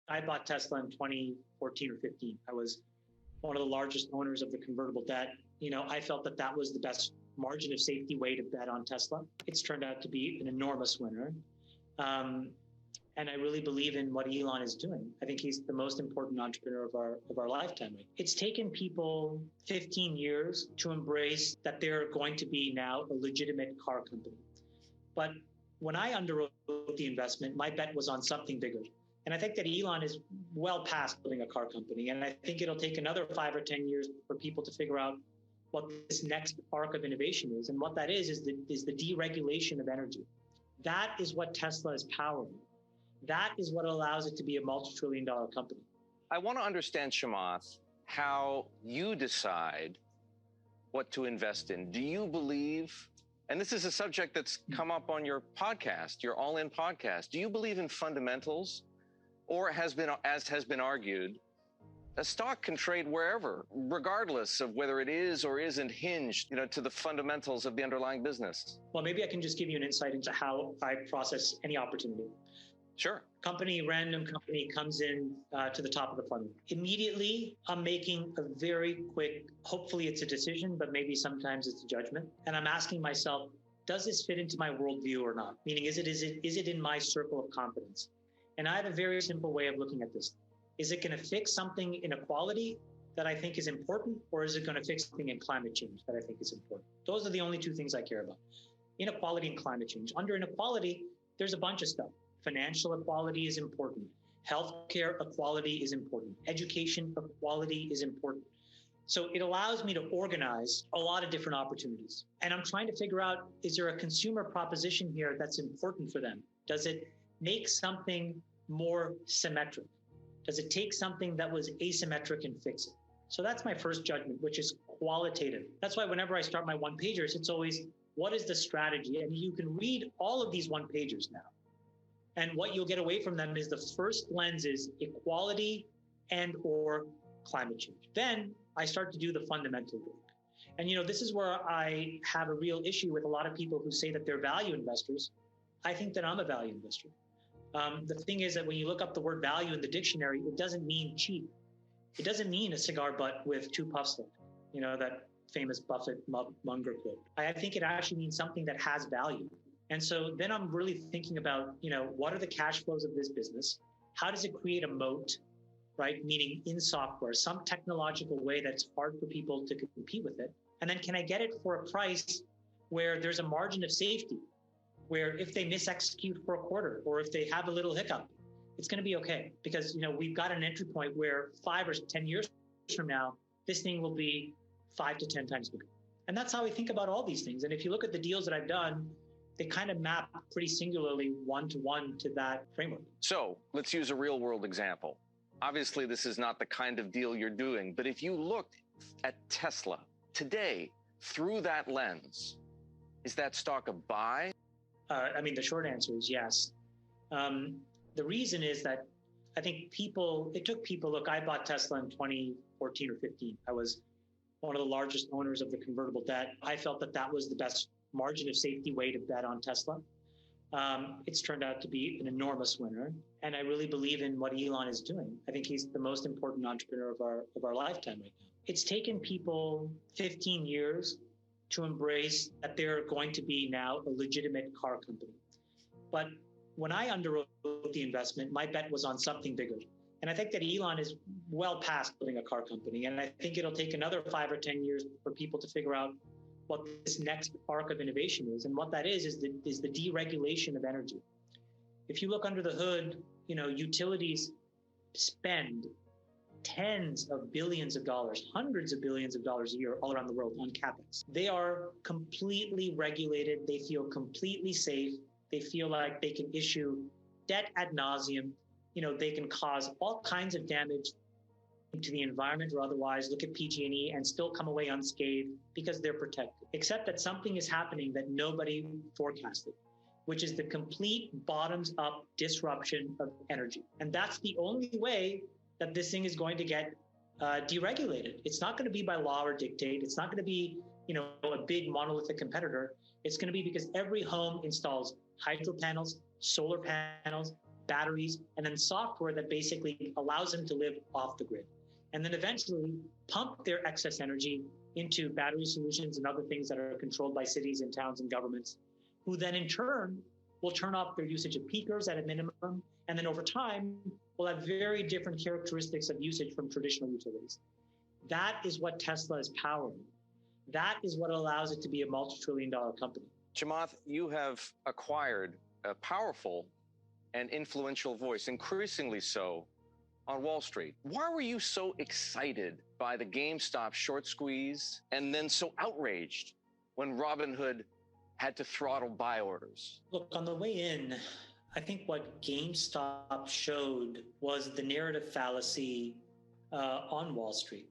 I bought Tesla in 2014 or 15. I was one of the largest owners of the convertible debt. I felt that that was the best margin of safety way to bet on Tesla. It's turned out to be an enormous winner. And I really believe in what Elon is doing. I think he's the most important entrepreneur of our lifetime. It's taken people 15 years to embrace that they're going to be now a legitimate car company. But when I underwrote the investment, my bet was on something bigger. And I think that Elon is well past building a car company. And I think it'll take another 5 or 10 years for people to figure out what this next arc of innovation is. And what that is the deregulation of energy. That is what Tesla is powering. That is what allows it to be a multi-trillion-dollar company. I want to understand, Chamath, how you decide what to invest in. Do you believe, and this is a subject that's come up on your podcast, your All In podcast, do you believe in fundamentals? Or as has been argued, a stock can trade wherever, regardless of whether it is or isn't hinged, to the fundamentals of the underlying business? Well, maybe I can just give you an insight into how I process any opportunity. Sure. Random company comes in to the top of the funnel. Immediately, I'm making a very quick, hopefully it's a decision, but maybe sometimes it's a judgment. And I'm asking myself, does this fit into my worldview or not? Meaning, is it in my circle of competence? And I have a very simple way of looking at this. Is it going to fix something in inequality that I think is important, or is it going to fix something in climate change that I think is important? Those are the only two things I care about. Inequality and climate change. Under inequality, there's a bunch of stuff. Financial equality is important. Healthcare equality is important. Education equality is important. So it allows me to organize a lot of different opportunities. And I'm trying to figure out, is there a consumer proposition here that's important for them? Does it make something more symmetric? Does it take something that was asymmetric and fix it? So that's my first judgment, which is qualitative. That's why whenever I start my one-pagers, it's always, what is the strategy? And you can read all of these one-pagers now. And what you'll get away from them is the first lens is equality and or climate change. Then I start to do the fundamental work. And this is where I have a real issue with a lot of people who say that they're value investors. I think that I'm a value investor. The thing is that when you look up the word value in the dictionary, it doesn't mean cheap. It doesn't mean a cigar butt with 2 puffs left, that famous Buffett Munger quote. I think it actually means something that has value. And so then I'm really thinking about, what are the cash flows of this business? How does it create a moat, right? Meaning in software, some technological way that's hard for people to compete with it. And then can I get it for a price where there's a margin of safety, where if they misexecute for a quarter or if they have a little hiccup, it's going to be okay. Because, we've got an entry point where 5 or 10 years from now, this thing will be 5 to 10 times bigger. And that's how we think about all these things. And if you look at the deals that I've done, they kind of map pretty singularly one-to-one to that framework. So let's use a real-world example. Obviously, this is not the kind of deal you're doing, but if you looked at Tesla today through that lens, is that stock a buy? The short answer is yes. The reason is that I think look, I bought Tesla in 2014 or 15. I was one of the largest owners of the convertible debt. I felt that that was the best margin of safety way to bet on Tesla. It's turned out to be an enormous winner. And I really believe in what Elon is doing. I think he's the most important entrepreneur of our lifetime right now. It's taken people 15 years to embrace that they're going to be now a legitimate car company. But when I underwrote the investment, my bet was on something bigger. And I think that Elon is well past building a car company. And I think it'll take another 5 or 10 years for people to figure out what this next arc of innovation is. And what that is the deregulation of energy. If you look under the hood, utilities spend tens of billions of dollars, hundreds of billions of dollars a year all around the world on CapEx. They are completely regulated. They feel completely safe. They feel like they can issue debt ad nauseum. They can cause all kinds of damage to the environment or otherwise, look at PG&E and still come away unscathed because they're protected. Except that something is happening that nobody forecasted, which is the complete bottoms-up disruption of energy. And that's the only way that this thing is going to get deregulated. It's not going to be by law or dictate. It's not going to be, a big monolithic competitor. It's going to be because every home installs hydro panels, solar panels, batteries, and then software that basically allows them to live off the grid. And then eventually pump their excess energy into battery solutions and other things that are controlled by cities and towns and governments, who then in turn will turn off their usage of peakers at a minimum. And then over time, will have very different characteristics of usage from traditional utilities. That is what Tesla is powering. That is what allows it to be a multi-trillion-dollar company. Chamath, you have acquired a powerful and influential voice, increasingly so, on Wall Street. Why were you so excited by the GameStop short squeeze and then so outraged when Robinhood had to throttle buy orders? Look, on the way in, I think what GameStop showed was the narrative fallacy on Wall Street.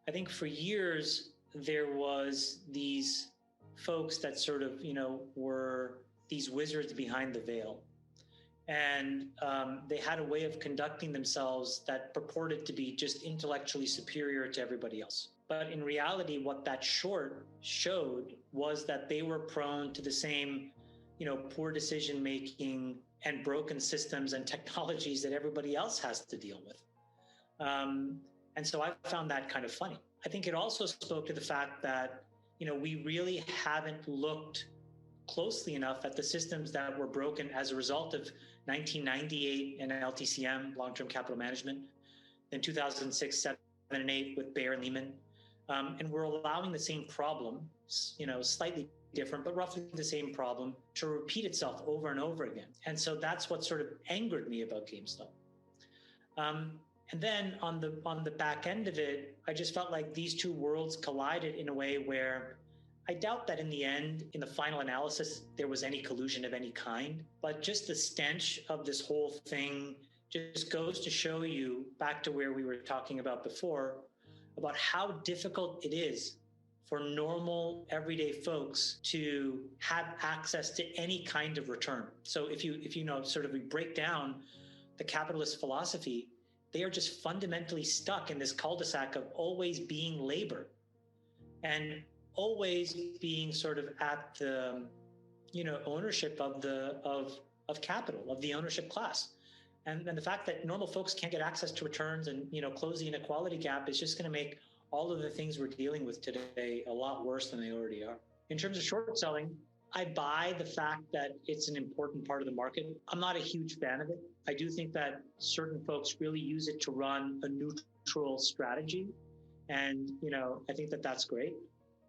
I think for years, there was these folks that sort of, were these wizards behind the veil. And they had a way of conducting themselves that purported to be just intellectually superior to everybody else. But in reality, what that short showed was that they were prone to the same, poor decision-making and broken systems and technologies that everybody else has to deal with. And so I found that kind of funny. I think it also spoke to the fact that, we really haven't looked closely enough at the systems that were broken as a result of 1998 and LTCM, long-term capital management, then 2006, 7, and 8 with Bear and Lehman. And we're allowing the same problem, slightly different, but roughly the same problem to repeat itself over and over again. And so that's what sort of angered me about GameStop. And then on the back end of it, I just felt like these two worlds collided in a way where I doubt that in the end, in the final analysis, there was any collusion of any kind. But just the stench of this whole thing just goes to show you, back to where we were talking about before, about how difficult it is for normal, everyday folks to have access to any kind of return. So if you sort of we break down the capitalist philosophy, they are just fundamentally stuck in this cul-de-sac of always being labor and always being sort of at the, ownership of capital, of the ownership class. And the fact that normal folks can't get access to returns and, close the inequality gap is just going to make all of the things we're dealing with today a lot worse than they already are. In terms of short selling, I buy the fact that it's an important part of the market. I'm not a huge fan of it. I do think that certain folks really use it to run a neutral strategy. And, I think that that's great.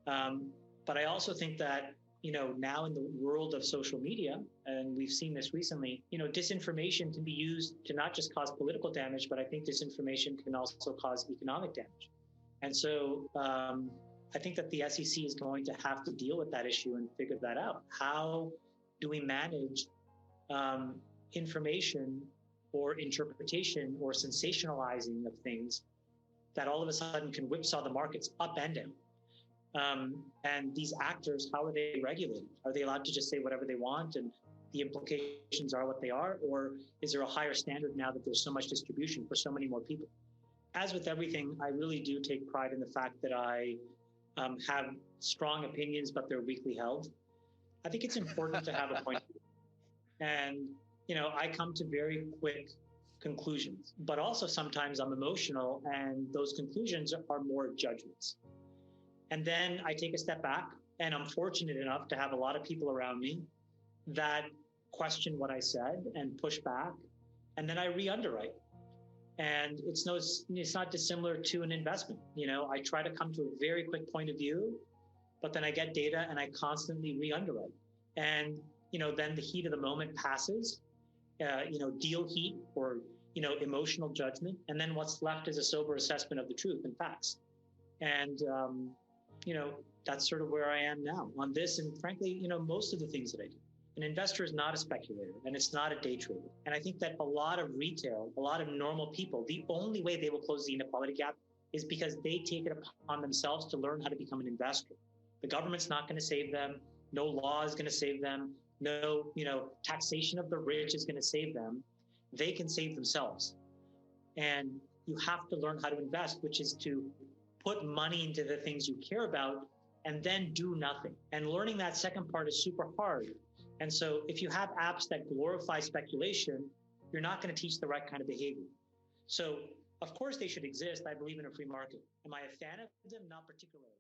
But I also think that, now in the world of social media, and we've seen this recently, disinformation can be used to not just cause political damage, but I think disinformation can also cause economic damage. And so I think that the SEC is going to have to deal with that issue and figure that out. How do we manage information or interpretation or sensationalizing of things that all of a sudden can whipsaw the markets up and down? And these actors, how are they regulated? Are they allowed to just say whatever they want and the implications are what they are? Or is there a higher standard now that there's so much distribution for so many more people? As with everything, I really do take pride in the fact that I have strong opinions, but they're weakly held. I think it's important to have a point of view. And, I come to very quick conclusions, but also sometimes I'm emotional and those conclusions are more judgments. And then I take a step back, and I'm fortunate enough to have a lot of people around me that question what I said and push back, and then I re-underwrite. And it's not dissimilar to an investment. I try to come to a very quick point of view, but then I get data and I constantly re-underwrite. And, then the heat of the moment passes, deal heat or, emotional judgment. And then what's left is a sober assessment of the truth and facts. And, that's sort of where I am now on this. And frankly, most of the things that I do. An investor is not a speculator and it's not a day trader. And I think that a lot of retail, a lot of normal people, the only way they will close the inequality gap is because they take it upon themselves to learn how to become an investor. The government's not going to save them. No law is going to save them. No, taxation of the rich is going to save them. They can save themselves. And you have to learn how to invest, which is to put money into the things you care about and then do nothing. And learning that second part is super hard. And so if you have apps that glorify speculation, you're not going to teach the right kind of behavior. So, of course, they should exist. I believe in a free market. Am I a fan of them? Not particularly.